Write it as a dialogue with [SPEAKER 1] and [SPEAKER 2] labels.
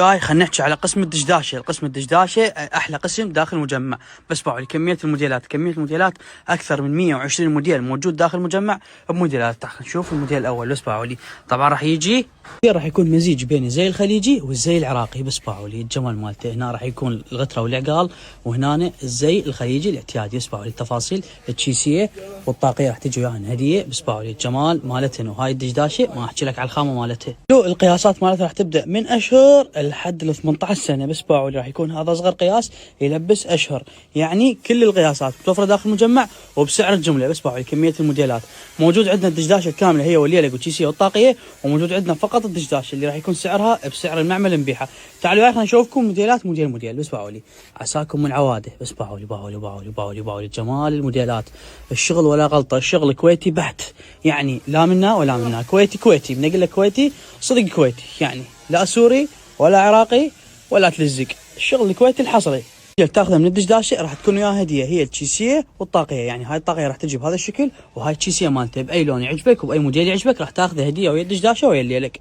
[SPEAKER 1] هاي خلينا نحكي على قسم الدشداشه. القسم الدشداشه احلى قسم داخل المجمع. بس باعوا لي كميه الموديلات اكثر من 120 موديل موجود داخل المجمع بموديلات. تعال نشوف الموديل الاول. بس باعوا لي طبعا راح يكون مزيج بين الزي الخليجي والزي العراقي. بس باعوا لي الجمال مالته. هنا راح يكون الغتره والعقال، وهنا الزي الخليجي الاعتيادي. بس باعوا لي التفاصيل التشيسيه والطاقيه راح تجي وياهن هديه. بس باعوا لي الجمال مالتهن. وهاي الدشداشه ما احكي لك على الخامه مالتها. القياسات مالتها راح تبدا من اشهر لحد ال 18 سنه. بس باعوا لي راح يكون هذا اصغر قياس يلبس اشهر، يعني كل القياسات متوفره داخل المجمع وبسعر الجمله. بس باعوا لي كميه الموديلات. موجود عندنا الدشداشه الكامله هي والليلق والتشيسيه والطاقيه، وموجود عندنا فقط الدشداشه اللي راح يكون سعرها بسعر المعمل نبيعها. تعالوا خلينا نشوفكم موديلات موديل. بس باعوا لي عساكم من عواده. بس باعوا لي جمال الموديلات. الشغل ولا غلطه، الشغل كويتي بحت، يعني لا منا ولا منا. كويتي بنقول لك كويتي صدق كويتي، يعني لا سوري ولا عراقي ولا تلزق. الشغل الكويتي الحصري. تاخذها من الدشداشه راح تكون وياها هديه، هي التشيسيه والطاقيه. يعني هاي الطاقيه راح تجي بهذا الشكل، وهاي التشيسيه مالته باي لون يعجبك وباي موديل يعجبك راح تاخذها هديه ويا الدشداشه ويا الليلك.